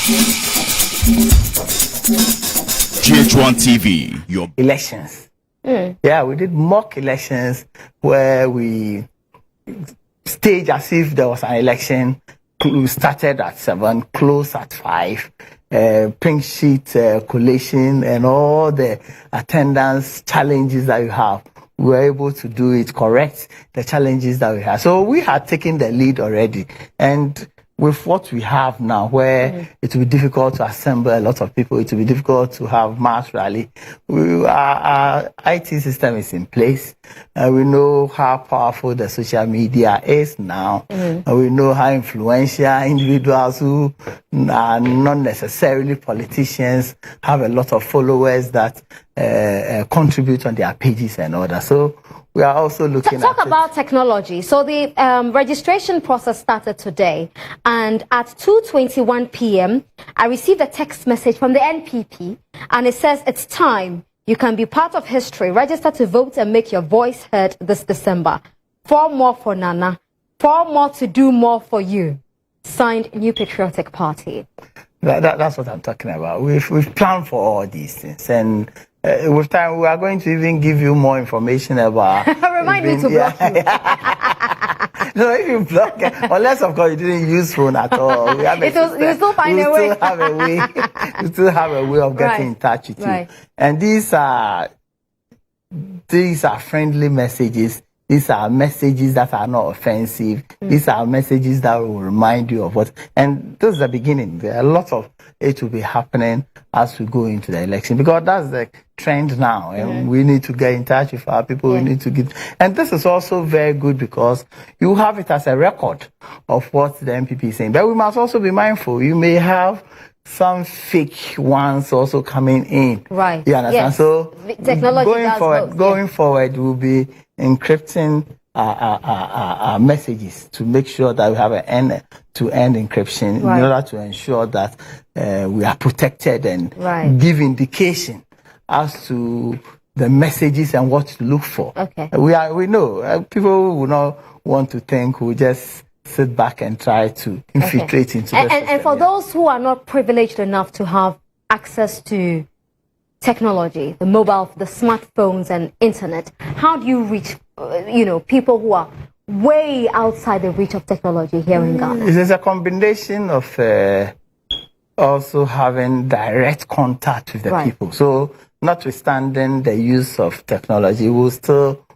GHOne TV, your elections. Yeah, we did mock elections where we staged as if there was an election. We started at 7, closed at 5. Pink sheet collation and all the attendance challenges that you have. We were able to do it, correct the challenges that we had. So we had taken the lead already. And with what we have now, where it will be difficult to assemble a lot of people, it will be difficult to have mass rally. Our IT system is in place. We know how powerful the social media is now. We know how influential individuals who are not necessarily politicians have a lot of followers that contribute on their pages and all that. So we are also looking Talk about technology. So the registration process started today, and at 2:21 p.m., I received a text message from the NPP, and it says it's time. You can be part of history. Register to vote and make your voice heard this December. 4 more for Nana. 4 more to do more for you. Signed, New Patriotic Party. That's what I'm talking about. We've planned for all these things, and with time, we are going to even give you more information about. Remind me to block you. No, if you block it, unless of course you didn't use phone at all. We have you still find a way. We still have a way of getting in touch with you. And these are friendly messages. These are messages that are not offensive. These are messages that will remind you of what. And this is the beginning. There are a lot of it will be happening as we go into the election, because that's the trend now. And we need to get in touch with our people. We need to get. And this is also very good because you have it as a record of what the MPP is saying. But we must also be mindful. You may have some fake ones also coming in. Right. You understand? Yes. So technology going forward, we'll be encrypting our messages to make sure that we have an end-to-end encryption in order to ensure that we are protected and give indication as to the messages and what to look for. Okay. We know people will not want to think we'll just sit back and try to infiltrate into the system. And for those who are not privileged enough to have access to technology, the mobile, the smartphones and internet, how do you reach, people who are way outside the reach of technology here in Ghana? It is a combination of also having direct contact with the people. So notwithstanding the use of technology, we'll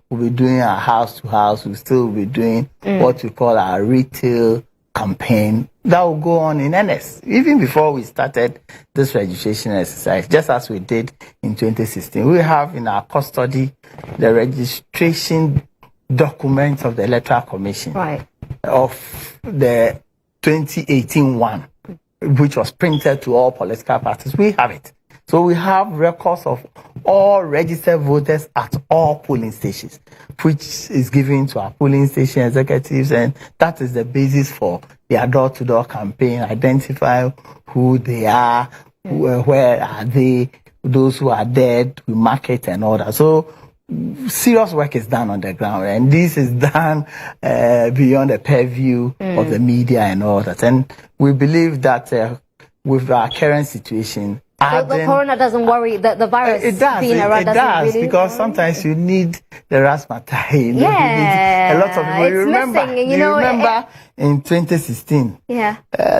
be doing our house-to-house. We'll still be doing what we call our retail campaign. That will go on in earnest. Even before we started this registration exercise, just as we did in 2016, we have in our custody the registration documents of the Electoral Commission of the 2018 one, which was printed to all political parties. We have it. So we have records of all registered voters at all polling stations, which is given to our polling station executives, and that is the basis for their door-to-door campaign. Identify who they are, where are they, those who are dead, we mark it and all that. So serious work is done on the ground, and this is done beyond the purview of the media and all that. And we believe that with our current situation, so the corona doesn't worry, the virus being around doesn't really because sometimes you need the razzmatazz. A lot of people. You remember in 2016?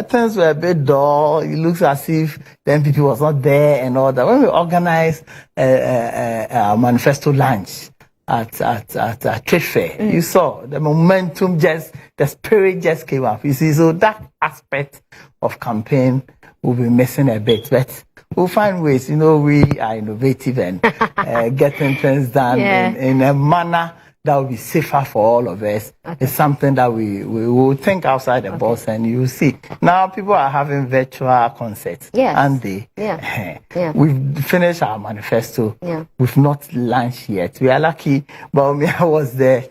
Things were a bit dull. It looks as if the MPP was not there and all that. When we organized a manifesto lunch at trade fair, you saw the momentum the spirit just came up. You see, so that aspect of campaign will be missing a bit, but we'll find ways. We are innovative and getting things done in a manner that will be safer for all of us. It's something that we will think outside the box, and you will see. Now people are having virtual concerts, and we've finished our manifesto. We've not launched yet. We are lucky. Baumia was the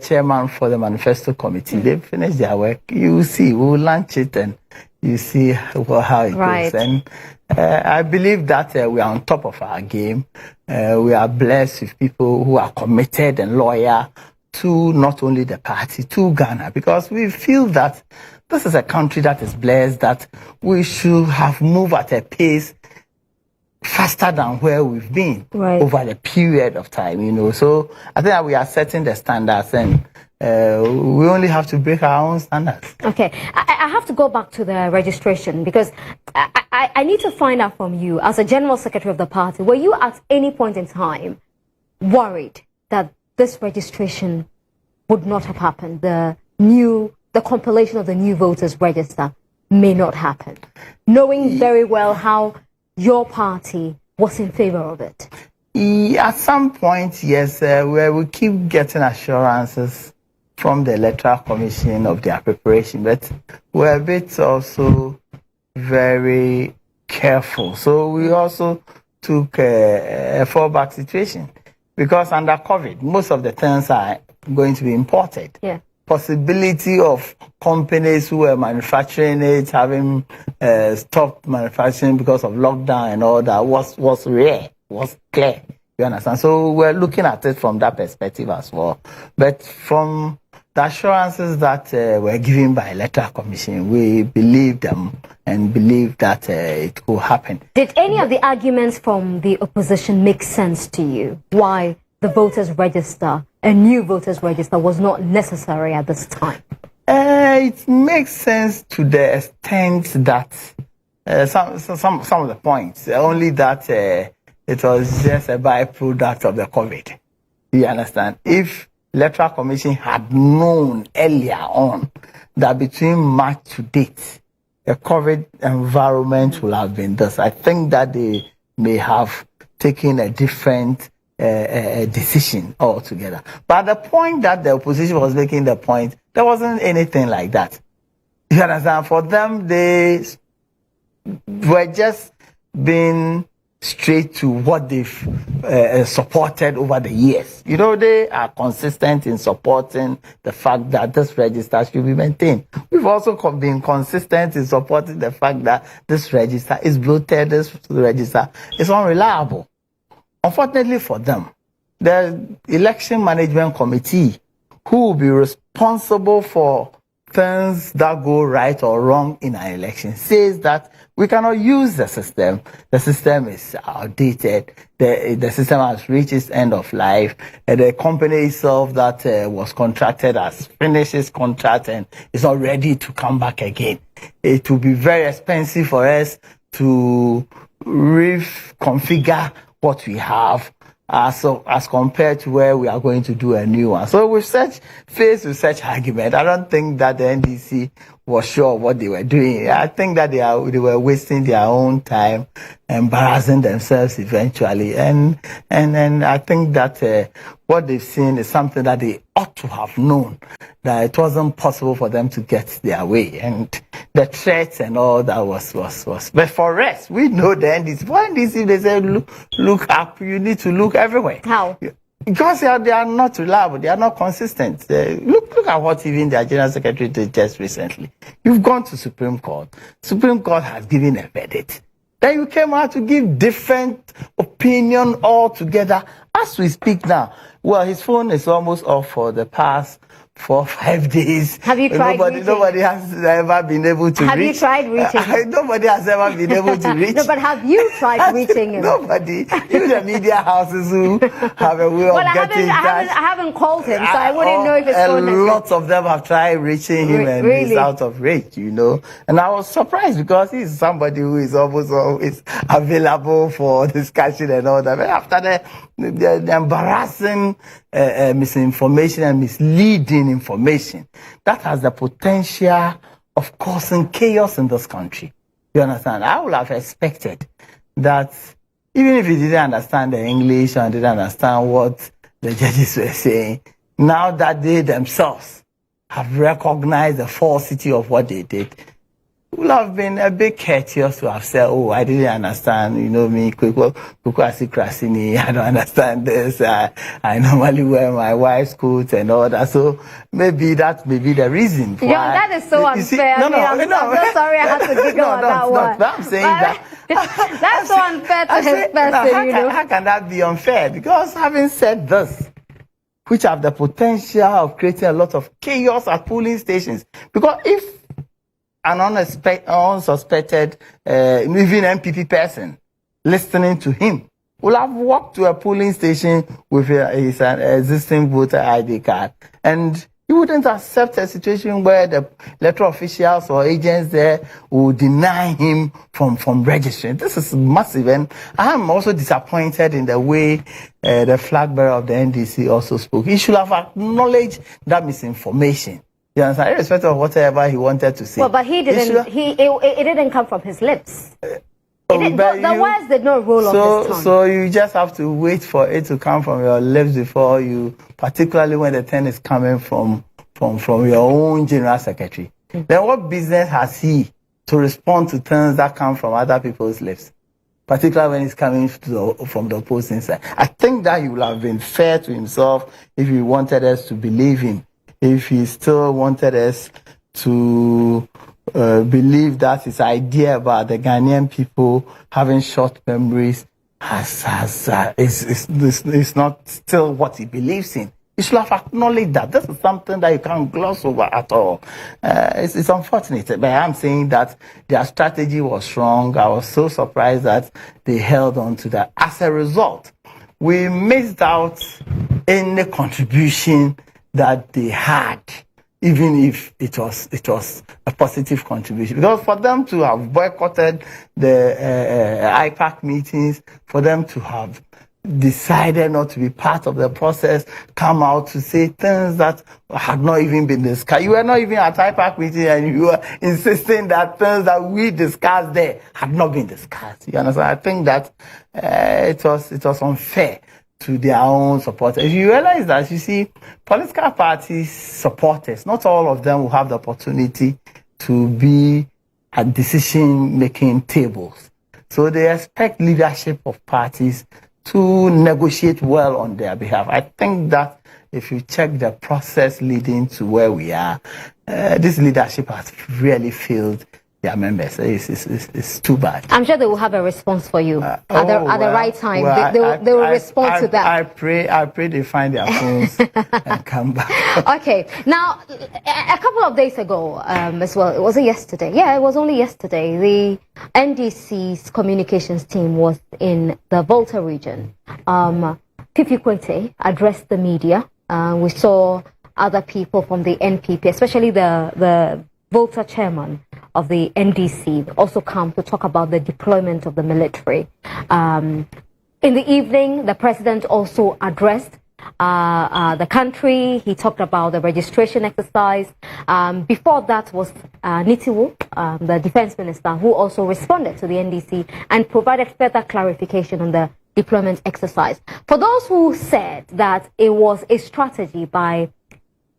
chairman for the manifesto committee. They finished their work. You will see. We will launch it and you see how it goes. And I believe that we are on top of our game. We are blessed with people who are committed and loyal to not only the party, to Ghana, because we feel that this is a country that is blessed, that we should have moved at a pace faster than where we've been over the period of time, you know. So I think that we are setting the standards, and we only have to break our own standards. Okay, I have to go back to the registration, because I need to find out from you, as a general secretary of the party, were you at any point in time worried that this registration would not have happened? The compilation of the new voters register may not happen, knowing very well how your party was in favor of it? At some point, yes, where we keep getting assurances from the Electoral Commission of their preparation, but we're a bit also very careful. So we also took a fallback situation, because under COVID, most of the things are going to be imported. Yeah. Possibility of companies who were manufacturing it having stopped manufacturing because of lockdown and all that was rare, was clear. You understand? So we're looking at it from that perspective as well. But from the assurances that were given by Electoral Commission, we believe them and believe that it could happen. Did any of the arguments from the opposition make sense to you? Why the voters register, a new voters register, was not necessary at this time? It makes sense to the extent that some of the points, only that it was just a byproduct of the COVID. You understand? If Electoral Commission had known earlier on that between March to date, the COVID environment will have been this, I think that they may have taken a different decision altogether. But at the point that the opposition was making the point, there wasn't anything like that. You understand? For them, they were just being straight to what they've supported over the years. You know, they are consistent in supporting the fact that this register should be maintained. We've also been consistent in supporting the fact that this register is bloated, this register is unreliable. Unfortunately for them, the Election Management Committee, who will be responsible for things that go right or wrong in an election, says that we cannot use the system. The system is outdated. The system has reached its end of life. The company itself that was contracted has finished its contract and is not ready to come back again. It will be very expensive for us to reconfigure what we have as compared to where we are going to do a new one. So faced with such argument, I don't think that the NDC was sure of what they were doing. I think that they were wasting their own time, embarrassing themselves eventually. And I think that what they've seen is something that they ought to have known, that it wasn't possible for them to get their way. And the threats and all that was. But for us, we know the NDC. For NDC, they say, look up, you need to look everywhere. How? Because they are not reliable, they are not consistent. Look at what even their General Secretary did just recently. You've gone to Supreme Court. Supreme Court has given a verdict. Then you came out to give different opinion altogether. As we speak now, well, his phone is almost off for the past 4 or 5 days. Have you tried reaching? Nobody has ever been able to reach. Have you tried reaching? Nobody has ever been able to reach. No, but have you tried reaching him? Nobody. Even the media houses who have a way of getting in touch. I haven't called him, so I wouldn't know if his phone is. Lots of them have tried reaching him, and really? He's out of reach, you know. And I was surprised because he's somebody who is almost always available for discussion and all that. But after the embarrassing misinformation and misleading information that has the potential of causing chaos in this country. You understand? I would have expected that even if you didn't understand the English and didn't understand what the judges were saying, now that they themselves have recognized the falsity of what they did, would have been a bit courteous to have said, oh, I didn't understand, you know me, I don't understand this, I normally wear my wife's coat and all that, so maybe that may be the reason why. Yeah, that is so unfair. I'm so sorry I had to giggle at that one. But I'm saying that. That's so unfair to his person, you know. How can that be unfair? Because having said this, which have the potential of creating a lot of chaos at polling stations, because if an unsuspected, even MPP person listening to him will have walked to a polling station with his existing voter ID card, and he wouldn't accept a situation where the electoral officials or agents there will deny him from registering. This is massive, and I am also disappointed in the way the flag bearer of the NDC also spoke. He should have acknowledged that misinformation. You understand? Irrespective of whatever he wanted to say. Well, but he didn't. It didn't come from his lips. The words did not roll off his tongue. So you just have to wait for it to come from your lips before you, particularly when the thing is coming from your own general secretary. Then what business has he to respond to things that come from other people's lips, particularly when it's coming from the opposing side? I think that he would have been fair to himself if he wanted us to believe him, if he still wanted us to believe that his idea about the Ghanaian people having short memories is not still what he believes in. You should have acknowledged that. This is something that you can't gloss over at all. It's unfortunate, but I'm saying that their strategy was wrong. I was so surprised that they held on to that. As a result, we missed out any contribution that they had, even if it was a positive contribution. Because for them to have boycotted the IPAC meetings, for them to have decided not to be part of the process, come out to say things that had not even been discussed. You were not even at IPAC meeting and you were insisting that things that we discussed there had not been discussed. You understand? I think that it was unfair to their own supporters. You realize that, you see, political parties supporters, not all of them will have the opportunity to be at decision-making tables. So they expect leadership of parties to negotiate well on their behalf. I think that if you check the process leading to where we are, this leadership has really failed their members. It's too bad. I'm sure they will have a response for you at the right time. Well, they will respond to that. I pray they find their phones and come back. Okay. Now, a couple of days ago, as well, was it yesterday? Yeah, it was only yesterday. The NDC's communications team was in the Volta region. Fifi Kwete addressed the media. We saw other people from the NPP, especially the Volta chairman of the NDC, also come to talk about the deployment of the military. In the evening, the president also addressed the country. He talked about the registration exercise. Before that was Nitiwo, the defense minister, who also responded to the NDC and provided further clarification on the deployment exercise. For those who said that it was a strategy by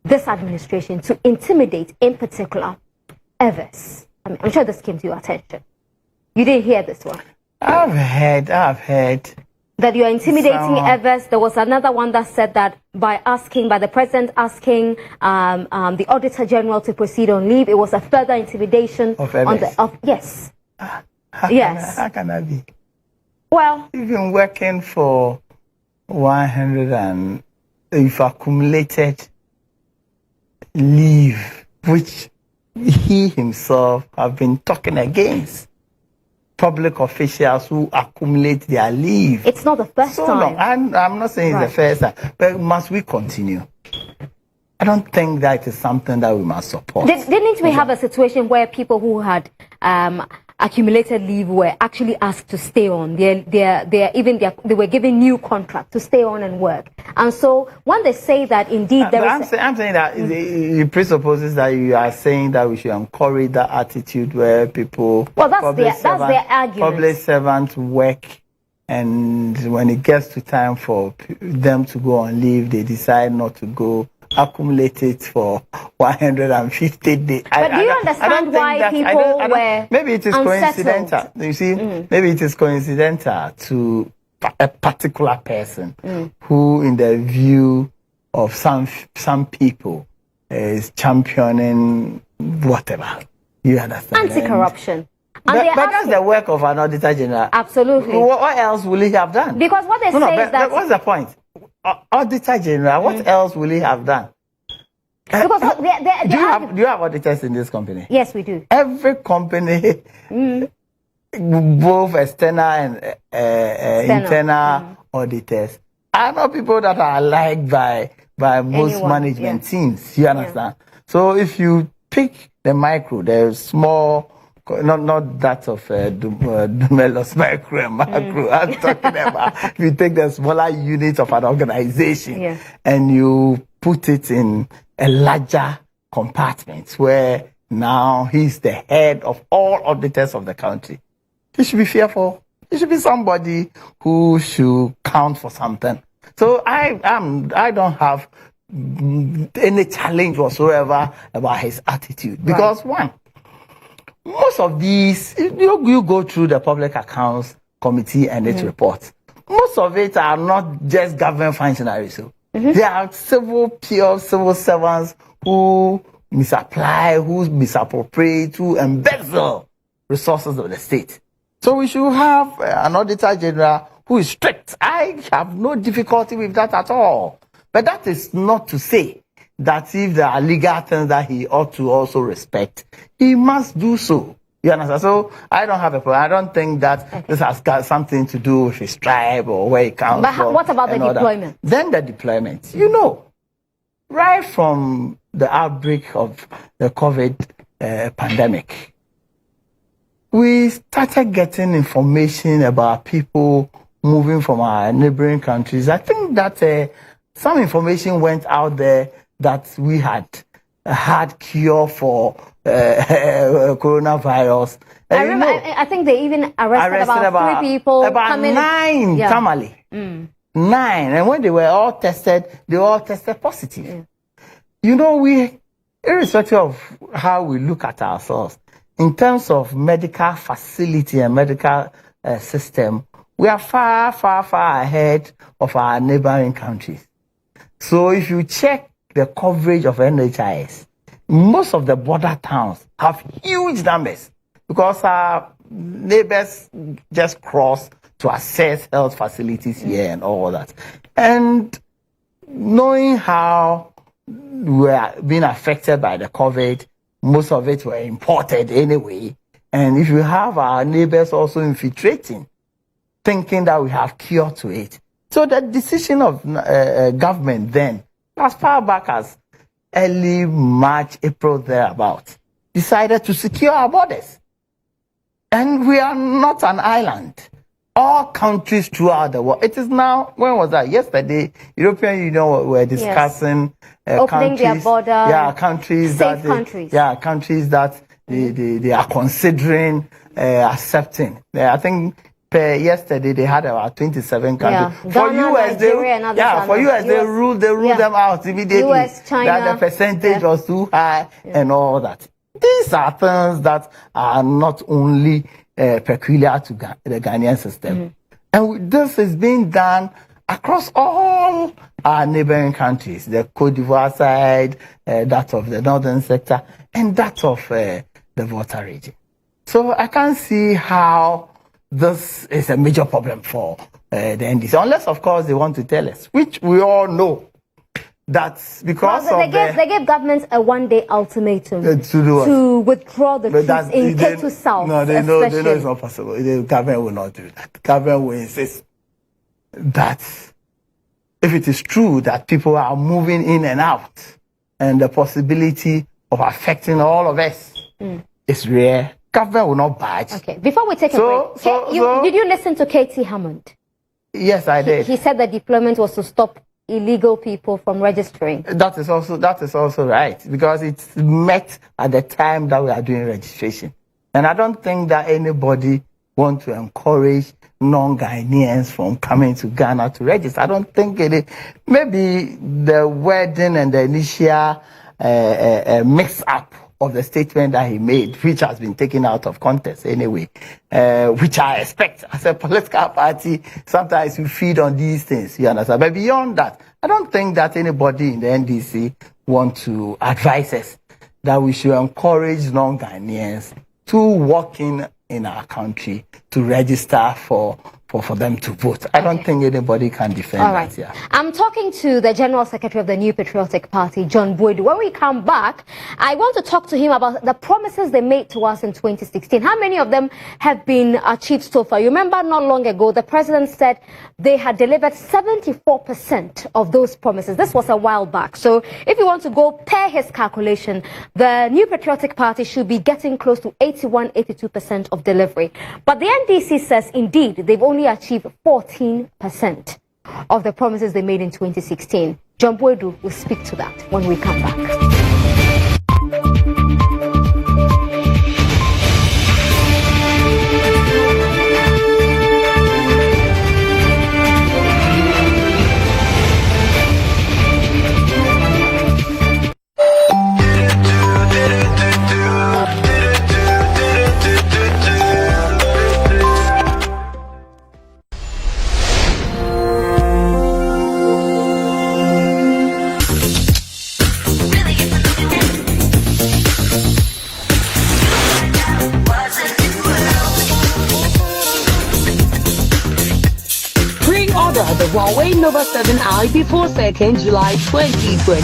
this administration to intimidate, in particular, Evers. I'm sure this came to your attention. You didn't hear this one. I've heard. That you are intimidating Evers. There was another one that said that by the president asking the Auditor General to proceed on leave, it was a further intimidation of Evers. Yes. How can that be? Well, you've been working for 100 and you've accumulated leave, which he himself have been talking against public officials who accumulate their leave. It's not the first time. I'm not saying it's the first time, but must we continue? I don't think that is something that we must support. Didn't we have a situation where people who had accumulated leave were actually asked to stay on? They were given new contract to stay on and work. And so when they say that indeed there is... I'm saying that it presupposes that you are saying that we should encourage that attitude where people... Well, that's their argument. Public servants work, and when it gets to time for them to go on leave, they decide not to go, accumulate it for 150 days. But do you understand why people were maybe it is unsettled? Coincidental. You see, maybe it is coincidental to a particular person who, in the view of some people, is championing whatever. You understand? Anti-corruption. But that's the work of an Auditor General. Absolutely. What else will he have done? Because what they say is that... What's the point? Auditor General, what else will he have done? Because do you have auditors in this company? Yes, we do. Every company, both external and internal auditors, are not people that are liked by most management teams. You understand? So if you pick the micro, the small, not that of Dumelos micro and macro. I'm talking about if you take the smaller unit of an organization and you put it in a larger compartment where now he's the head of all auditors of the country. He should be fearful. He should be somebody who should count for something. So I don't have any challenge whatsoever about his attitude. Because one, most of these, you go through the Public Accounts Committee and its reports. Most of it are not just government functionaries. So there are pure civil servants who misapply, who misappropriate, who embezzle resources of the state. So we should have an Auditor General who is strict. I have no difficulty with that at all. But that is not to say that if there are legal things that he ought to also respect, he must do so. You understand? So I don't have a problem. I don't think that this has got something to do with his tribe or where he comes from. But what about the deployment? Then the deployment. Right from the outbreak of the COVID pandemic, we started getting information about people moving from our neighboring countries. I think that some information went out there that we had cure for coronavirus. I think they even arrested about 3 people. About 9 family. 9. And when they were all tested, they all tested positive. We, irrespective of how we look at ourselves, in terms of medical facility and medical system, we are far, far, far ahead of our neighboring countries. So if you check the coverage of NHIS, most of the border towns have huge numbers because our neighbors just cross to access health facilities here and all that. And knowing how we are being affected by the COVID, most of it were imported anyway. And if you have our neighbors also infiltrating, thinking that we have cure to it. So the decision of government then, as far back as early March, April, thereabout, decided to secure our borders. And we are not an island. All countries throughout the world. It is now, when was that? Yesterday, European Union were discussing opening their border. Countries safe that countries. Countries that they are considering accepting. I think yesterday they had about 27 countries. Yeah. For US, they ruled them out immediately. US, China, that the percentage was too high and all that. These are things that are not only peculiar to the Ghanaian system. And this is being done across all our neighboring countries, the Côte d'Ivoire side, that of the northern sector, and that of the Volta region. So I can't see how this is a major problem for the NDC, unless, of course, they want to tell us, which we all know. That's because they gave governments a 1-day ultimatum to withdraw the troops in Ketu South. No, they know it's not possible. The government will not do that. The government will insist that if it is true that people are moving in and out, and the possibility of affecting all of us is rare, government will not budge. Okay, before we take a break, did you listen to Katie Hammond? Yes, I did. He said that deployment was to stop illegal people from registering. That is also right, because it's met at the time that we are doing registration. And I don't think that anybody wants to encourage non-Ghanaians from coming to Ghana to register. I don't think it is. Maybe the wording and the initial mix-up of the statement that he made, which has been taken out of context anyway, which I expect as a political party, sometimes we feed on these things, you understand? But beyond that, I don't think that anybody in the NDC want to advise us that we should encourage non-Ghanaians to walk in in our country to register for them to vote. I don't think anybody can defend that. Yeah. I'm talking to the General Secretary of the New Patriotic Party, John Boadu. When we come back, I want to talk to him about the promises they made to us in 2016. How many of them have been achieved so far? You remember not long ago, the president said they had delivered 74% of those promises. This was a while back. So if you want to go per his calculation, the New Patriotic Party should be getting close to 81-82% of delivery. But the NDC says, indeed, they've only achieved 14% of the promises they made in 2016. John Boadu will speak to that when we come back. The Huawei Nova 7i before 2nd July 2020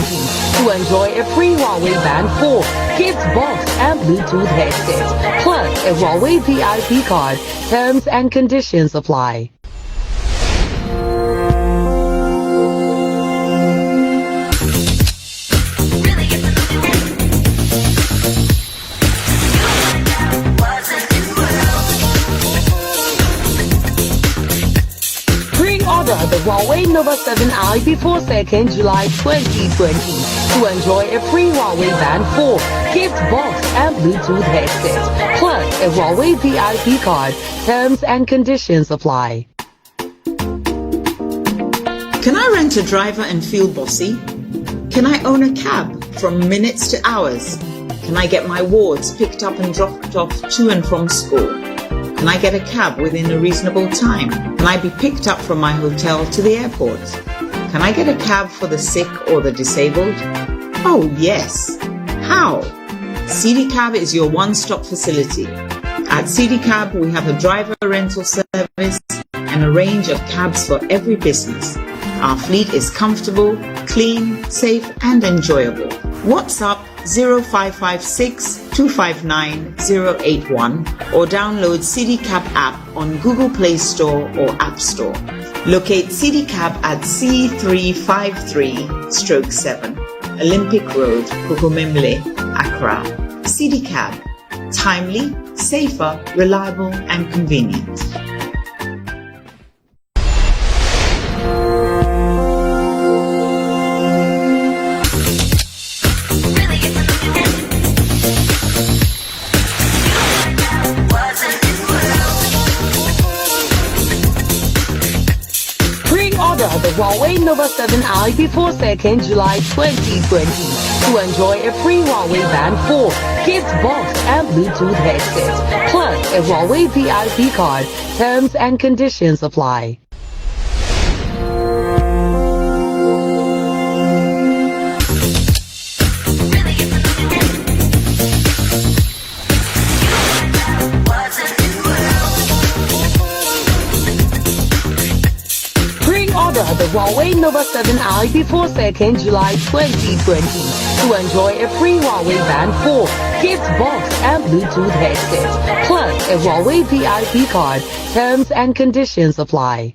to enjoy a free Huawei Band 4, gift box and Bluetooth headset, plus a Huawei VIP card. Terms and conditions apply. The Huawei Nova 7i before 2nd July 2020 to enjoy a free Huawei Band 4, gift box and Bluetooth headset, plus a Huawei VIP card. Terms and conditions apply. Can I rent a driver and feel bossy? Can I own a cab from minutes to hours? Can I get my wards picked up and dropped off to and from school? Can I get a cab within a reasonable time? Can I be picked up from my hotel to the airport? Can I get a cab for the sick or the disabled? Oh yes. How? CD Cab is your one-stop facility. At CD Cab, we have a driver rental service and a range of cabs for every business. Our fleet is comfortable, clean, safe and enjoyable. WhatsApp 0556 259 081 or download CD Cab app on Google Play Store or App Store. Locate CD Cab at C353/7 Olympic Road, Kukumemle, Accra. CD Cab, timely, safer, reliable and convenient. The Huawei Nova 7i before 2nd July 2020 to enjoy a free Huawei Band 4, gift box and Bluetooth headset, plus a Huawei VIP card. Terms and conditions apply. The Huawei Nova 7i before 2nd July 2020 to enjoy a free Huawei Band 4, gift box and Bluetooth headset, plus a Huawei VIP card. Terms and conditions apply.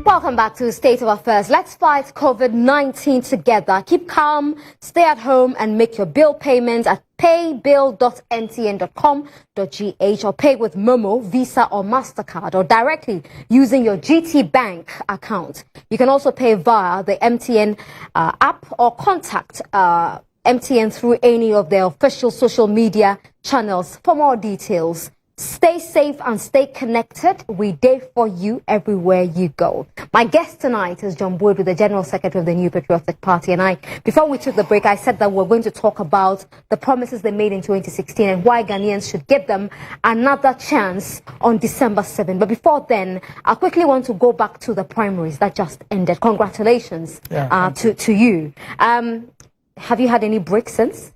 Welcome back to State of Affairs. Let's fight COVID-19 together. Keep calm, stay at home and make your bill payments at paybill.mtn.com.gh or pay with Momo, Visa or MasterCard or directly using your GT Bank account. You can also pay via the MTN app or contact MTN through any of their official social media channels. For more details, Stay safe and stay connected. We there for you everywhere you go. My guest tonight is GHOne Boadu, the General Secretary of the New Patriotic Party. And before we took the break, I said that we're going to talk about the promises they made in 2016 and why Ghanaians should give them another chance on December 7. But before then, I quickly want to go back to the primaries that just ended. Congratulations to you. Have you had any breaks since?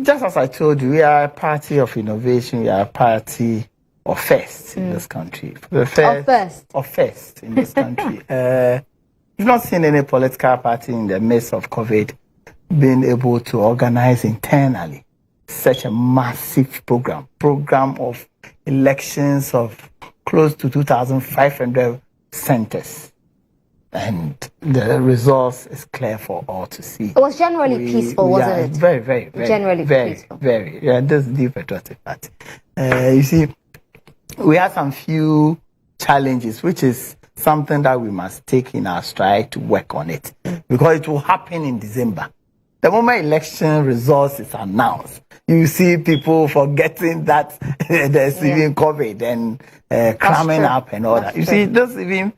Just as I told you, we are a party of innovation. We are a party of first in this country. Of first in this country. We've not seen any political party in the midst of COVID being able to organize internally such a massive program of elections of close to 2,500 centers. And the results is clear for all to see. It was generally peaceful, wasn't it? Very, very, generally peaceful. Very. Yeah, this is the patriotic party. You see, we have some few challenges, which is something that we must take in our stride to work on it, because it will happen in December. The moment election results is announced, you see people forgetting that there's even COVID and cramming up and all that. You see, there's even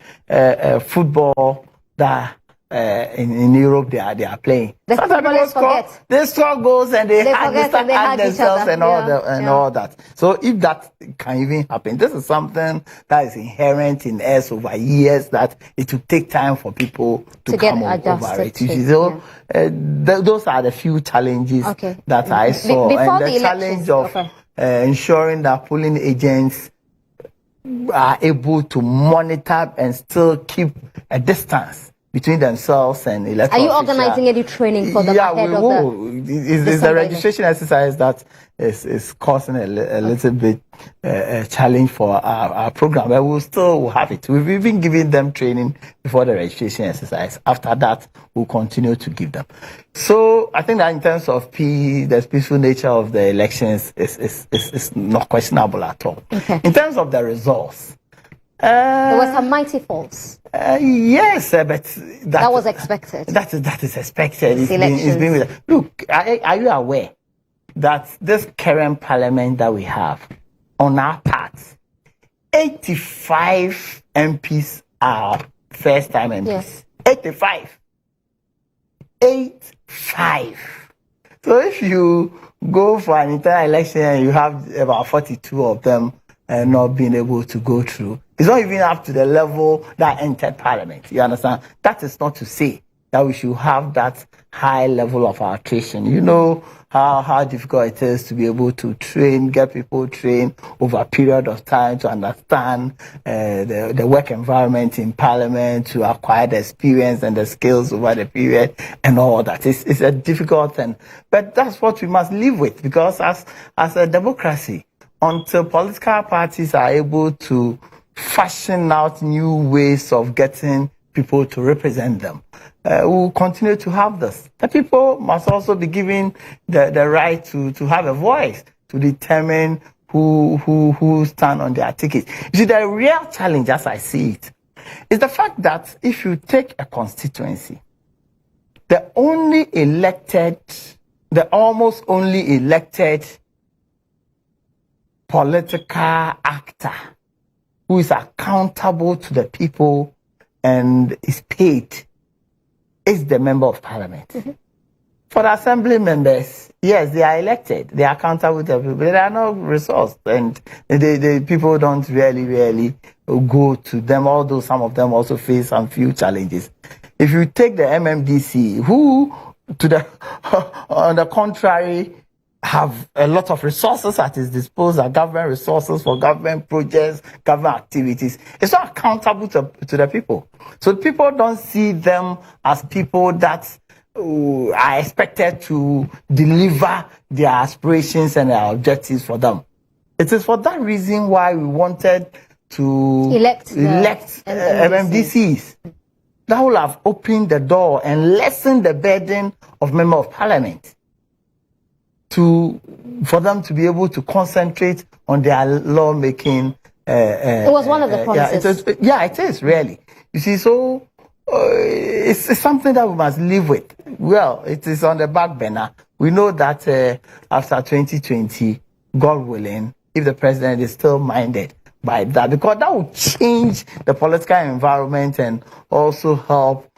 football that in Europe they are playing. They score goals and they hug themselves and all that. So if that can even happen, this is something that is inherent in us over years, that it will take time for people to come over it. So those are the few challenges that I saw. Before and the challenge of ensuring that polling agents are able to monitor and still keep a distance between themselves and electoral officials. Are you organizing any training for them? Yeah, we will. It's the registration exercise that is causing a little bit challenge for our program, but we'll still have it. We've even given them training before the registration exercise. After that, we'll continue to give them. So I think that in terms of the peaceful nature of the elections is not questionable at all. Okay. In terms of the results, there were some mighty falls. Yes, but that was expected. That is expected. It's been look, are you aware that this current parliament that we have, on our part, 85 MPs are first-time MPs. Yes. 85. 85. So if you go for an internal election and you have about 42 of them not being able to go through, it's not even up to the level that entered parliament. You understand? That is not to say that we should have that high level of attrition. You know how difficult it is to be able to get people trained over a period of time to understand the work environment in parliament, to acquire the experience and the skills over the period and all that. It's a difficult thing. But that's what we must live with, because as a democracy, until political parties are able to fashion out new ways of getting people to represent them, we'll continue to have this. The people must also be given the right to have a voice, to determine who stand on their ticket. You see, the real challenge, as I see it, is the fact that if you take a constituency, the almost only elected political actor who is accountable to the people and is paid is the member of parliament. Mm-hmm. For the assembly members, yes, they are elected. They are accountable to the people. But they are not resourced, and the people don't really go to them, although some of them also face some few challenges. If you take the MMDC, who, on the contrary, have a lot of resources at its disposal, government resources for government projects, government activities, it's not accountable to the people. So people don't see them as people that are expected to deliver their aspirations and their objectives for them. It is for that reason why we wanted to elect MMDCs. That will have opened the door and lessened the burden of member of parliament, for them to be able to concentrate on their lawmaking. It was one of the promises. It is really. You see, so it's something that we must live with. Well, it is on the back burner. We know that after 2020, God willing, if the president is still minded by that, because that will change the political environment and also help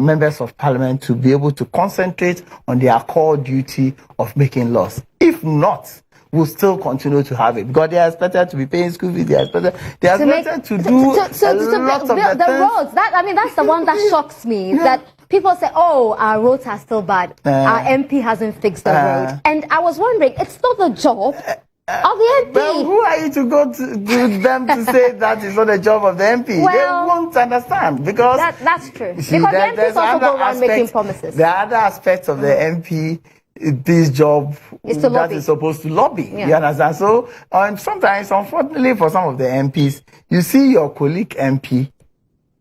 members of parliament to be able to concentrate on their core duty of making laws. If not, we'll still continue to have it because they are expected to be paying school fees. They are expected to do a lot of the roads. That's the one that shocks me. Yeah. That people say, "Oh, our roads are still bad. Our MP hasn't fixed the road." And I was wondering, it's not the job of the MP. Well, who are you to go to them to say that is not the job of the MP? Well, they won't understand because that's true. Because the MPs also go around making promises. The other aspects of the MP. This job that is supposed to lobby. Yeah. You understand? So, and sometimes, unfortunately, for some of the MPs, you see your colleague MP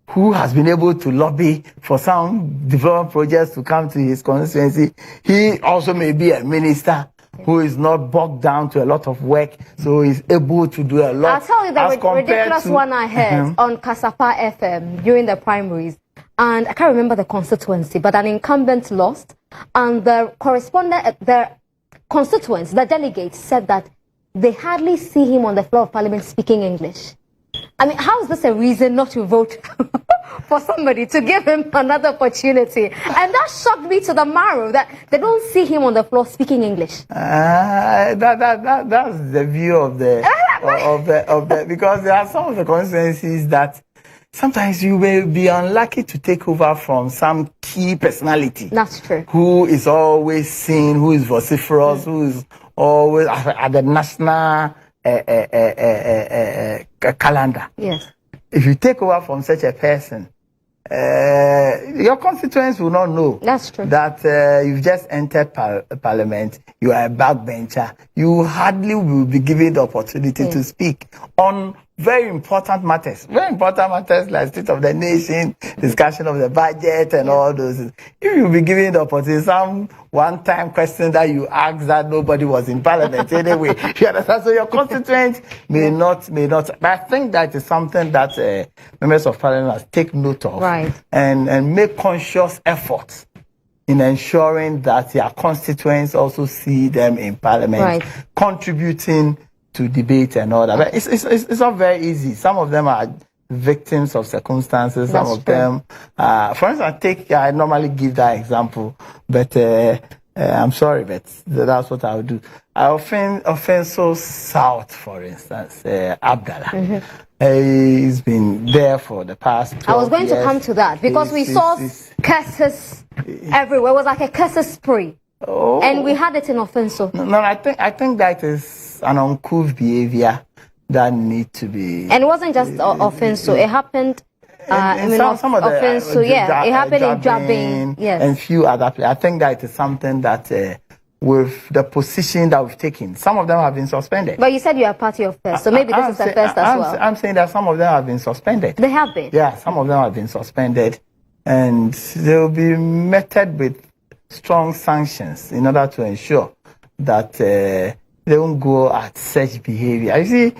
who has been able to lobby for some development projects to come to his constituency. He also may be a minister who is not bogged down to a lot of work, so he's able to do a lot. I'll tell you the ridiculous one I heard on Kasapa FM during the primaries. And I can't remember the constituency, but an incumbent lost. And the constituents, the delegates, said that they hardly see him on the floor of parliament speaking English. I mean, how is this a reason not to vote for somebody, to give him another opportunity? And that shocked me to the marrow, that they don't see him on the floor speaking English. That's the view of the because there are some of the constituencies that sometimes you will be unlucky to take over from some key personality. That's true. Who is always seen, who is vociferous, who is always at the national calendar. Yes. If you take over from such a person, your constituents will not know. That's true. That you've just entered parliament, you are a backbencher. You hardly will be given the opportunity to speak on very important matters like state of the nation, discussion of the budget and all those. If you be given the opportunity, some one-time question that you asked that nobody was in parliament anyway, you understand? So your constituents may not, but I think that is something that members of parliament must take note of, right, and make conscious efforts in ensuring that their constituents also see them in parliament, right, contributing to debate and all that. But it's not very easy. Some of them are victims of circumstances. Some of them, for instance, I normally give that example, but I'm sorry, but that's what I would do. I often so South, for instance, Abdallah. He's been there for the past 12 I was going years. to come to that because we saw curses everywhere. It was like a curses spree. Oh. And we had it in Offenso. No, I think that is an uncouth behavior that need to be. And it wasn't just Offenso. It happened. Some of the Offenso, it happened in Jabbing, yes, and few other places. I think that is something that with the position that we've taken, some of them have been suspended. But you said you are party of first, so maybe this is the first as well. I'm saying that some of them have been suspended. They have been. Yeah, some of them have been suspended, and they will be meted with strong sanctions in order to ensure that they don't go at such behavior. You see,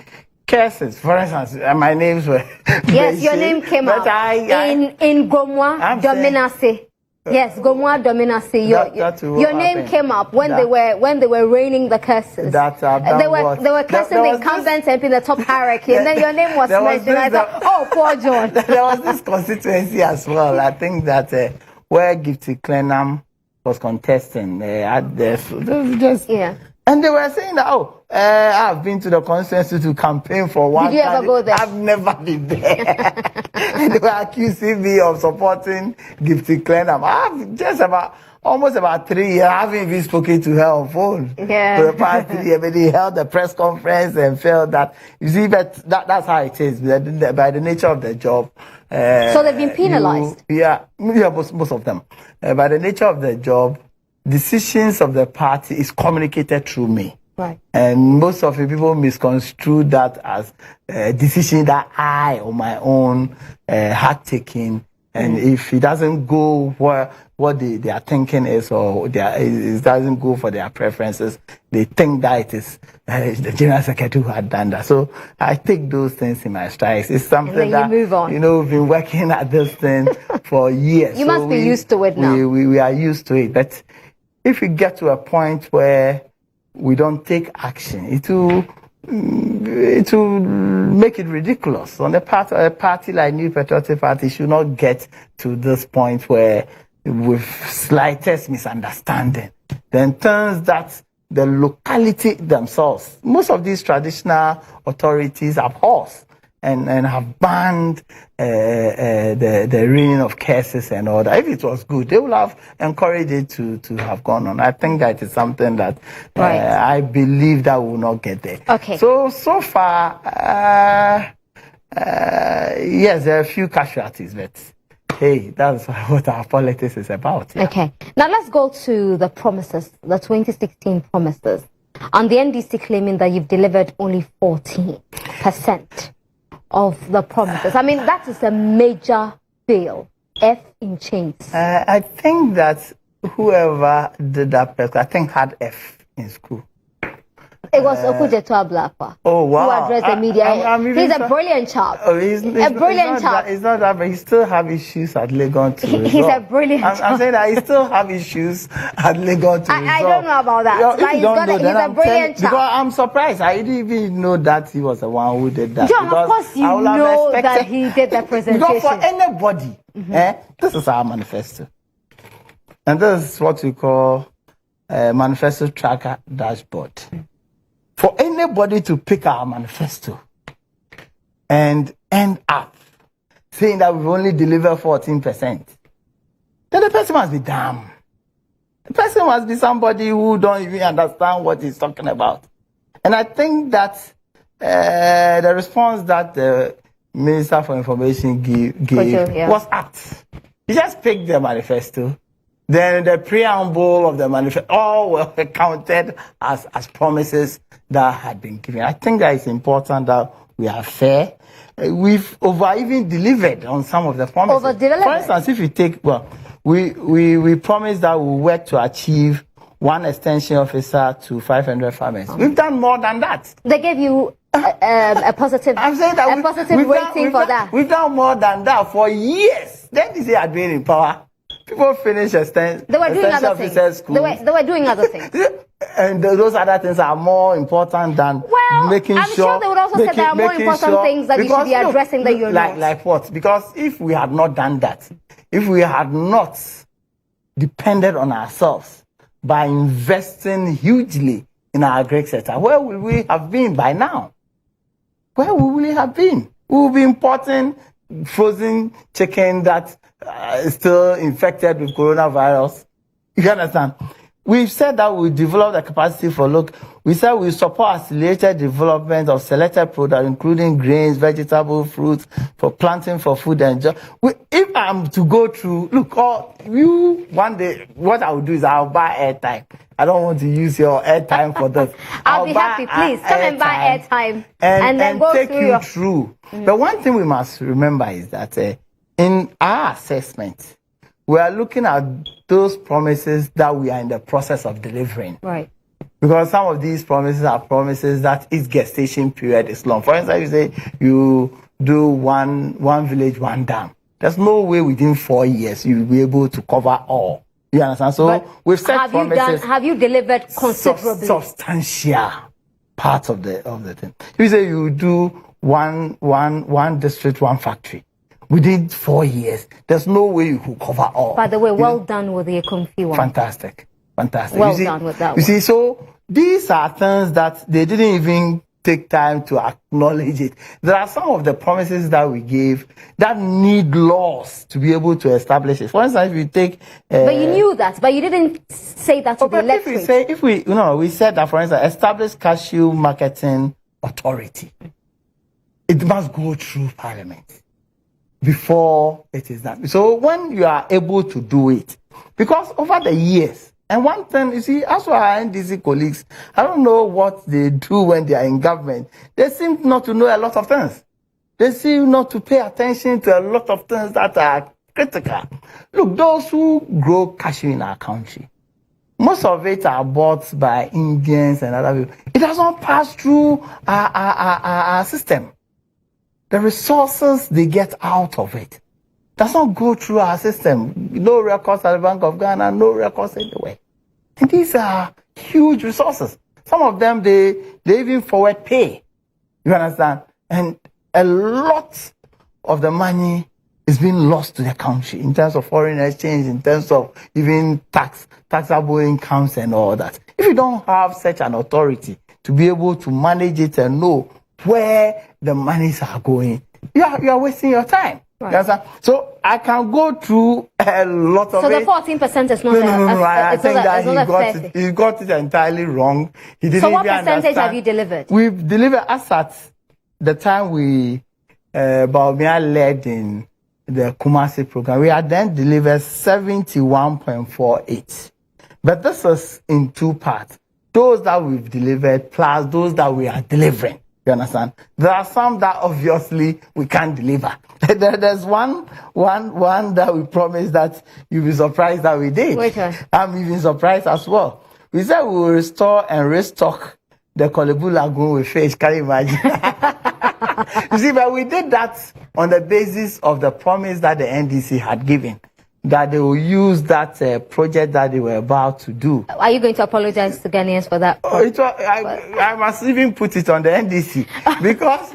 cases, for instance, my names were. Yes, your name came out in Gomwa Dominase. Yes, Gomwa Dominase. Your name came up when they were raining the curses. They were cursing the incumbents in the top hierarchy, and then your name was mentioned. I thought, oh, poor John. There was this constituency as well. I think that where Gifty Clenham was contesting, and they were saying that, I've been to the constituency to campaign for one. Did you ever go there? I've never been there. And they were accusing me of supporting Gifty Clenham. I've just almost about 3 years, I haven't even spoken to her on phone. Yeah. For the past 3 years, but they held a press conference and felt that, you see, but that's how it is, by the nature of the job. So they've been penalized? Most of them. By the nature of the job, decisions of the party is communicated through me. Right. And most of the people misconstrue that as a decision that I, on my own, had taken. And if it doesn't go what their thinking is, or it doesn't go for their preferences, they think that it is the General Secretary who had done that. So I take those things in my stride. It's something that, you move on. We've been working at this thing for years. You must be used to it now. We are used to it. But if we get to a point where we don't take action, it will make it ridiculous. On the part of a party like New Patriotic Party should not get to this point where, with slightest misunderstanding, then turns that the locality themselves, most of these traditional authorities abhor and have banned the reign of curses and all that. If it was good, they would have encouraged it to have gone on. I think that is something that I believe that will not get there. Okay. So far, yes, there are a few casualties, but hey, that's what our politics is about. Yeah. Okay. Now let's go to the promises, the 2016 promises. And the NDC claiming that you've delivered only 14% of the promises. I mean, that is a major fail. F in chains. I think that whoever did that, I think had F in school. It was Okujeto Ablakwa. Oh, wow. Who addressed the media. He's a brilliant chap. Oh, he's a brilliant chap. It's not that, but he still have issues at Legon to resolve. He's a brilliant chap. I'm saying that he still have issues at Legon to resolve. I don't know about that. He's a brilliant chap. Because I'm surprised. I didn't even know that he was the one who did that. John, of course you know that he did the presentation. Because for anybody, this is our manifesto. And this is what we call a manifesto tracker dashboard. For anybody to pick our manifesto and end up saying that we've only delivered 14%, then the person must be dumb. The person must be somebody who don't even understand what he's talking about. And I think that the response that the Minister for Information gave was apt. He just picked the manifesto. Then the preamble of the manifesto, all were counted as promises that had been given. I think that it's important that we are fair. We've even delivered on some of the promises. For instance, if you take, we promised that we'll work to achieve 1 extension officer to 500 farmers. We've done more than that. They gave you a positive, I'm saying that positive rating for that. We've done more than that for years. Then they say I've been in power. People finish extension officer school. They were doing other things. And those other things are more important than making I'm sure they would also say there are more important things that you should be addressing that you're not. Like what? Because if we had not done that, if we had not depended on ourselves by investing hugely in our agri sector, where will we have been by now? Where will we have been? We will be importing frozen chicken that is still infected with coronavirus. You understand? We've said that we develop the capacity for we said we support accelerated development of selected products, including grains, vegetables, fruits, for planting for food and job. If I'm to go through, one day, what I will do is I'll buy airtime. I don't want to use your airtime for this. I'll be happy, please. Come and buy airtime and then go take you through. But one thing we must remember is that in our assessment, we are looking at those promises that we are in the process of delivering. Right. Because some of these promises are promises that its gestation period is long. For instance, you say you do one village, one dam. There's no way within 4 years you'll be able to cover all. You understand? So we've set promises. Have you delivered considerably? Substantial part of the thing. You say you do one district, one factory. Within 4 years, there's no way you could cover all. By the way, well done with the Akomfi one. Fantastic. Well done with that one. You see, so these are things that they didn't even take time to acknowledge it. There are some of the promises that we gave that need laws to be able to establish it. For instance, if you take... but you knew that, but you didn't say that to the electorate. We said that, for instance, establish cashew marketing authority. It must go through Parliament before it is done. So when you are able to do it, because over the years, and one thing, you see, as for our NDC colleagues, I don't know what they do when they are in government. They seem not to know a lot of things. They seem not to pay attention to a lot of things that are critical. Look, those who grow cashew in our country, most of it are bought by Indians and other people. It does not pass through our system. The resources they get out of it does not go through our system. No records at the Bank of Ghana, no records anywhere. And these are huge resources. Some of them, they even forward pay. You understand? And a lot of the money is being lost to the country in terms of foreign exchange, in terms of even taxable incomes and all that. If you don't have such an authority to be able to manage it and know where the monies are going, you are wasting your time. Right. You understand? So I can go through a lot of it. So the 14% is not No. I think that he got it entirely wrong. He didn't. So what percentage have you delivered? We've delivered as at the time Baumia led in the Kumasi program. We had then delivered 71.48. But this is in two parts. Those that we've delivered plus those that we are delivering. You understand? There are some that obviously we can't deliver. There's one that we promised that you'll be surprised that we did. Which one? I'm even surprised as well. We said we will restore and restock the Kolebu Lagoon with fish. Can you imagine? You see, but we did that on the basis of the promise that the NDC had given, that they will use that project that they were about to do. Are you going to apologize to Ghanaians for that? I must even put it on the NDC because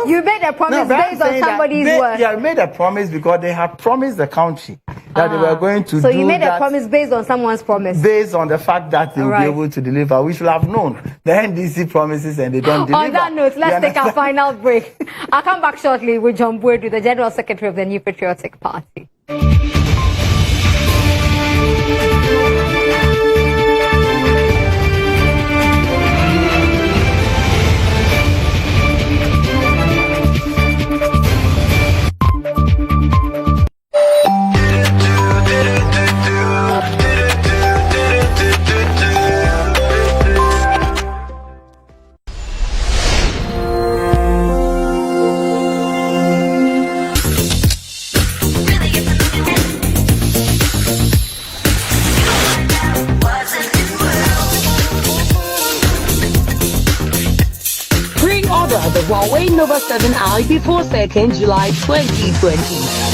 you made a promise based on somebody's word. Yeah, I made a promise because they had promised the country that they were going to do. So you made a promise based on someone's promise? Based on the fact that they will be able to deliver. We should have known the NDC promises and they don't deliver. On that note, let's take our final break. I'll come back shortly with GHOne Boadu, the General Secretary of the New Patriotic Party. The Huawei Nova 7i before 2nd July 2020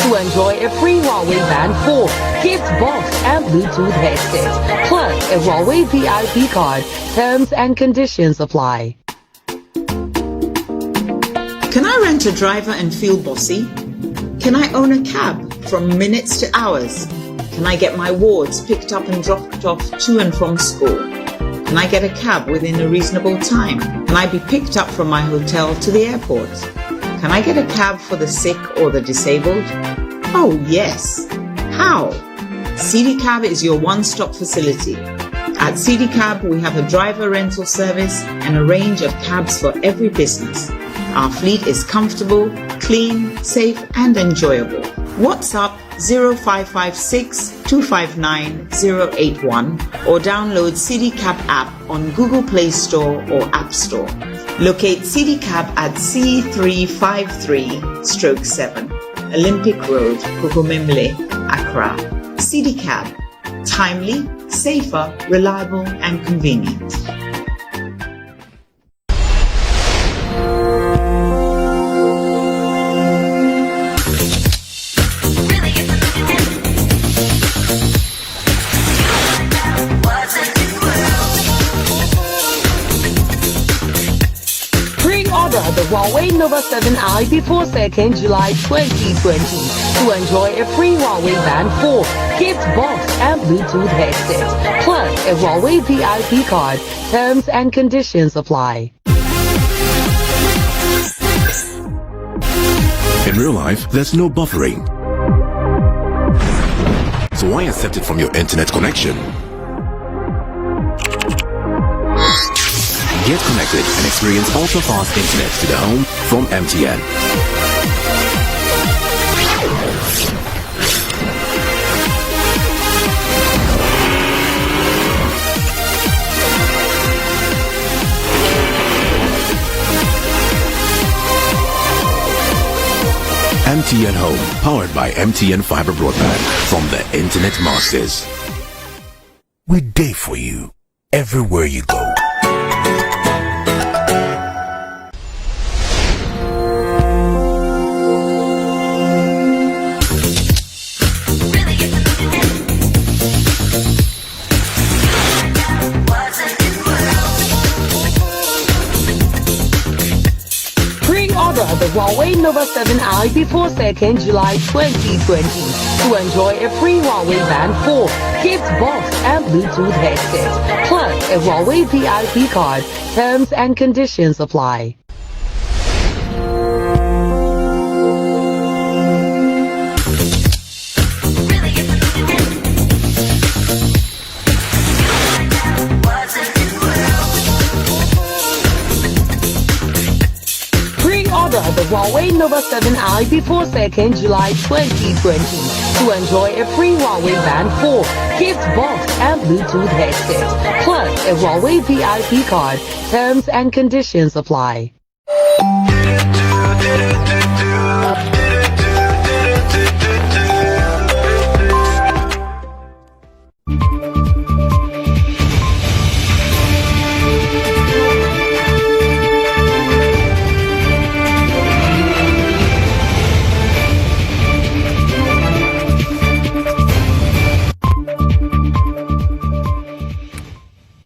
to enjoy a free Huawei Band 4, gift box and Bluetooth headset, plus a Huawei VIP card. Terms and conditions apply. Can I rent a driver and feel bossy? Can I own a cab from minutes to hours? Can I get my wards picked up and dropped off to and from school? Can I get a cab within a reasonable time? Can I be picked up from my hotel to the airport? Can I get a cab for the sick or the disabled? Oh yes. How? CD Cab is your one-stop facility. At CD Cab, we have a driver rental service and a range of cabs for every business. Our fleet is comfortable, clean, safe and enjoyable. WhatsApp 0556 259 081 or download CD Cab app on Google Play Store or App Store. Locate CD Cab at C353/7 Olympic Road, Kukumemle, Accra. CD Cab, timely, safer, reliable and convenient. The Huawei Nova 7i before 2nd July 2020 to enjoy a free Huawei Band 4, gift box and Bluetooth headset, plus a Huawei VIP card. Terms and conditions apply. In real life, there's no buffering. So why accept it from your internet connection? Get connected and experience ultra-fast internet to the home from MTN. MTN Home, powered by MTN Fiber Broadband from the Internet Masters. We're there for you everywhere you go. Huawei Nova 7i before 2nd July 2020 to enjoy a free Huawei Band 4, gift box and Bluetooth headset, plus a Huawei VIP card. Terms and conditions apply. Order the Huawei Nova 7i before 2nd July 2020 to enjoy a free Huawei Band 4, gift box and Bluetooth headset, plus a Huawei VIP card. Terms and conditions apply.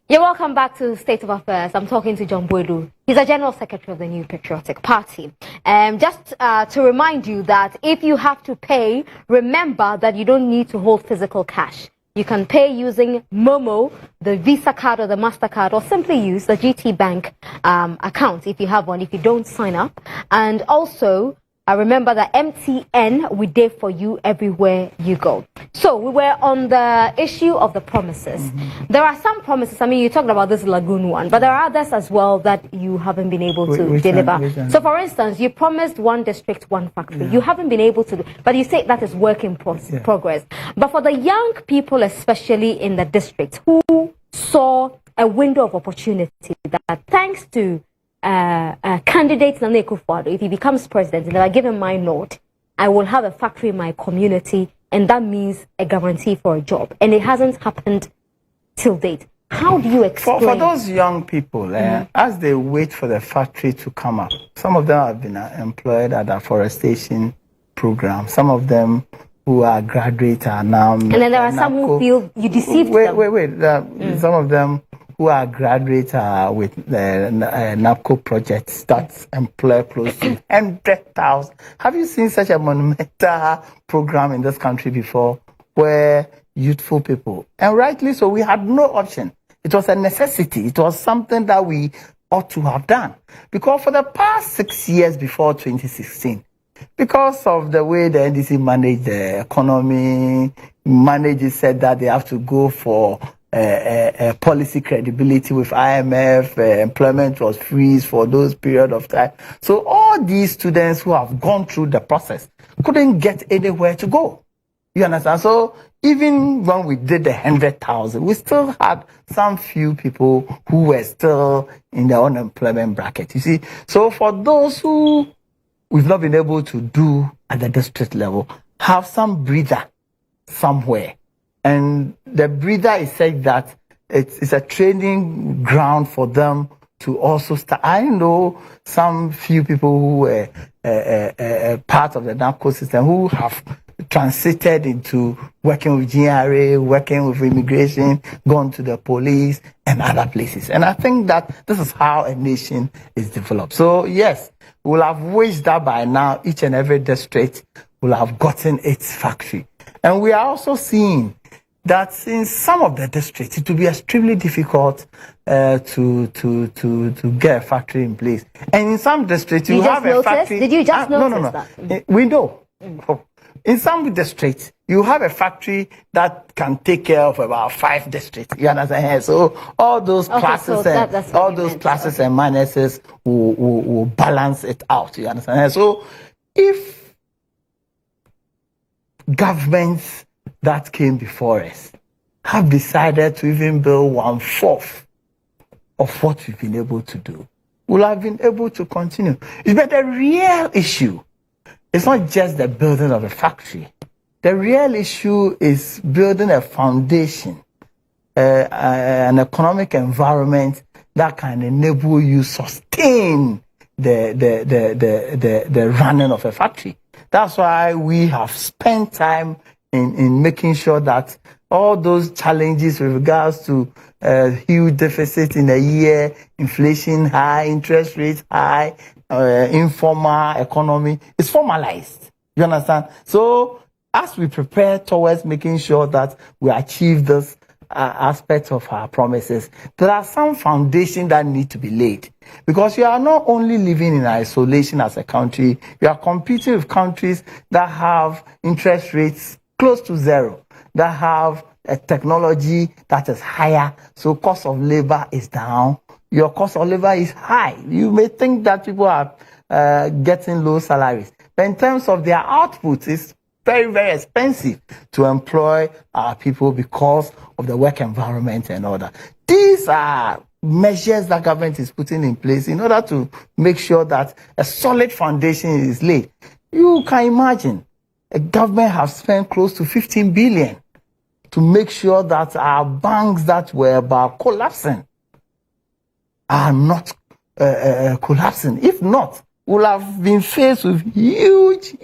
You're welcome back to State of Affairs. I'm talking to John Boadu. He's a General Secretary of the New Patriotic Party. Just to remind you that if you have to pay, remember that you don't need to hold physical cash. You can pay using Momo, the Visa card or the MasterCard, or simply use the GT Bank account if you have one, if you don't sign up. And also, remember that MTN, we there for you everywhere you go. So we were on the issue of the promises. There are some promises. I mean, you talked about this lagoon one, but there are others as well that you haven't been able to deliver. So, for instance, you promised one district, one factory. You haven't been able to, but you say that is work in progress. But for the young people, especially in the district, who saw a window of opportunity that thanks to candidate Nana Akufo-Addo, if he becomes president and I give him my note, I will have a factory in my community, and that means a guarantee for a job. And it hasn't happened till date. How do you explain? For those young people, as they wait for the factory to come up, some of them have been employed at a forestation program. Some of them who are graduates are now... And then there are some who feel you deceived them. Wait. Some of them who are graduates with the NAPCO projects that employ close to 100,000. Have you seen such a monumental program in this country before, where youthful people, and rightly so, we had no option. It was a necessity. It was something that we ought to have done. Because for the past 6 years before 2016, because of the way the NDC managed the economy, managers said that they have to go for policy credibility with IMF, employment was freeze for those period of time. So all these students who have gone through the process couldn't get anywhere to go. You understand? So even when we did the 100,000, we still had some few people who were still in the unemployment bracket. You see, so for those who we've not been able to do at the district level, have some breather somewhere. And the breather is said that it's a training ground for them to also start. I know some few people who were part of the NAPCO system who have transited into working with GRA, working with immigration, gone to the police and other places. And I think that this is how a nation is developed. So yes, we'll have wished that by now each and every district will have gotten its factory. And we are also seeing that in some of the districts, it will be extremely difficult to get a factory in place. And in some districts, you have a factory. Did you just notice that? We know. In some districts, you have a factory that can take care of about 5 districts. You understand? So all those pluses and minuses will balance it out. You understand? So if governments that came before us have decided to even build 1/4 of what we've been able to do, we'll have been able to continue. But the real issue, it's not just the building of a factory. The real issue is building a foundation, an economic environment that can enable you sustain the running of a factory. That's why we have spent time in making sure that all those challenges with regards to huge deficit in a year, inflation high, interest rates high, informal economy is formalized. You understand? So as we prepare towards making sure that we achieve this aspect of our promises, there are some foundations that need to be laid, because you are not only living in isolation as a country, you are competing with countries that have interest rates close to zero, that have a technology that is higher, so cost of labor is down, your cost of labor is high. You may think that people are getting low salaries, but in terms of their output, it's very, very expensive to employ our people because of the work environment and all that. These are measures that government is putting in place in order to make sure that a solid foundation is laid. You can imagine a government has spent close to 15 billion to make sure that our banks that were about collapsing are not collapsing. If not, we'll have been faced with huge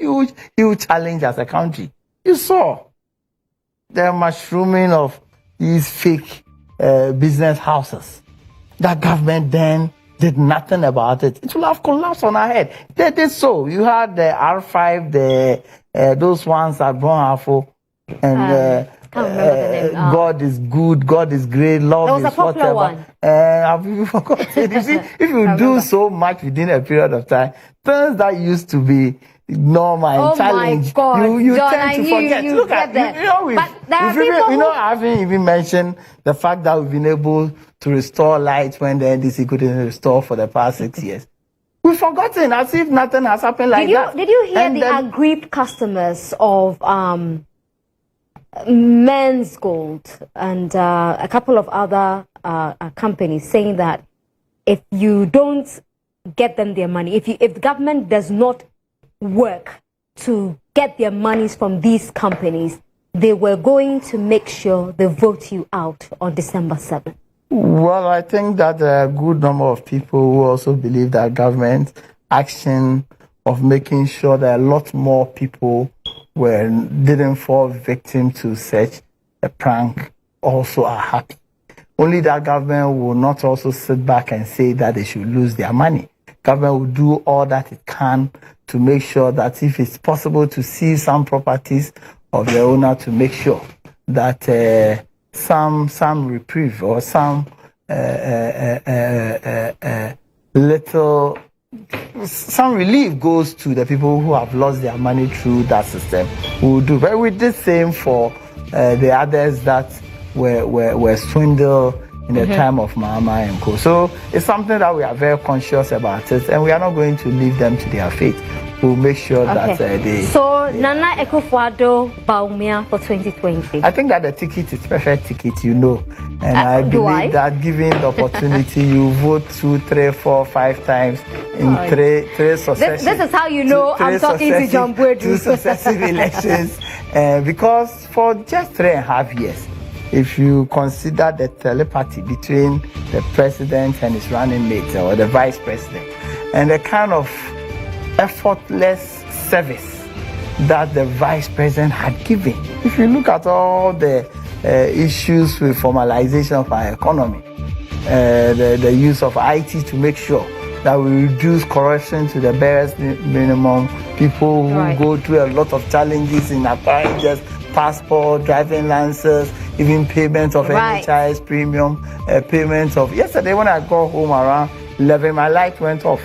challenge as a country. You saw the mushrooming of these fake business houses. That government then did nothing about it. It will have collapsed on our head. They did so. You had the R5, those ones at Boadu, and God is good, God is great, love is whatever. One. Have you forgotten? You see, if you do so much within a period of time, things that used to be normal and challenge, you John, tend to forget. Look at them. I haven't even mentioned the fact that we've been able to restore light when the NDC couldn't restore for the past 6 years. We've forgotten, as if nothing has happened like that. Did you hear the aggrieved customers of Men's Gold and a couple of other companies saying that if you don't get them their money, if the government does not work to get their monies from these companies, they were going to make sure they vote you out on December 7th? Well, I think that there are a good number of people who also believe that government action of making sure that a lot more people didn't fall victim to such a prank also are happy. Only that government will not also sit back and say that they should lose their money. Government will do all that it can to make sure that if it's possible to seize some properties of the owner, to make sure that some reprieve or some some relief goes to the people who have lost their money through that system. We will do. But we did the same for the others that were swindled in the time of Mama and Co. So it's something that we are very conscious about it, and we are not going to leave them to their fate. We'll make sure that they... So, Nana Akufo-Addo Bawumia for 2020? I think that the ticket is perfect ticket, you know. And I believe that given the opportunity, you vote 2, 3, 4, 5 times in three successive... This is how you know I'm talking to John Boadu. 2 successive elections. Because for just 3.5 years, if you consider the telepathy between the president and his running mate, or the vice president, and the kind of effortless service that the vice president had given. If you look at all the issues with formalization of our economy, the use of IT to make sure that we reduce corruption to the barest minimum, people who go through a lot of challenges in acquiring just passport, driving licenses, even payment of NHIS premium, payments of... Yesterday when I got home around 11, my light went off.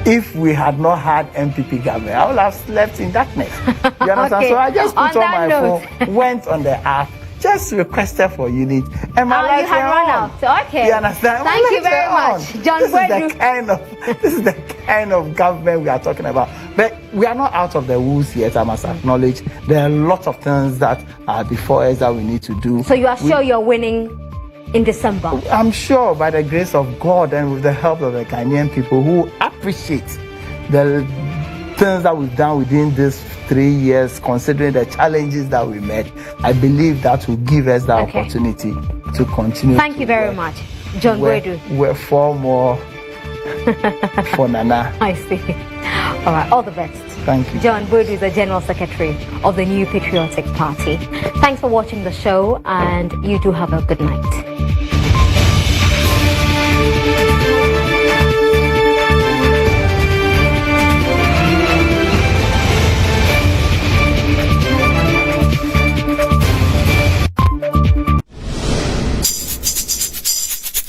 If we had not had MPP government, I would have slept in darkness. You understand? So I just put on my phone, went on the app, just requested for unit, and my lights were on. Okay. You understand? Thank you very much, John Boadu. This is the kind of government we are talking about. But we are not out of the woods yet, I must acknowledge. There are a lot of things that are before us that we need to do. So you are sure you're winning in December? I'm sure, by the grace of God and with the help of the Ghanaian people who appreciate the things that we've done within these 3 years, considering the challenges that we met, I believe that will give us the opportunity to continue. Thank you very much, John Boadu. We're 4 more for Nana. I see. All right, all the best. Thank you. John Boadu is the General Secretary of the New Patriotic Party. Thanks for watching the show, and you do have a good night.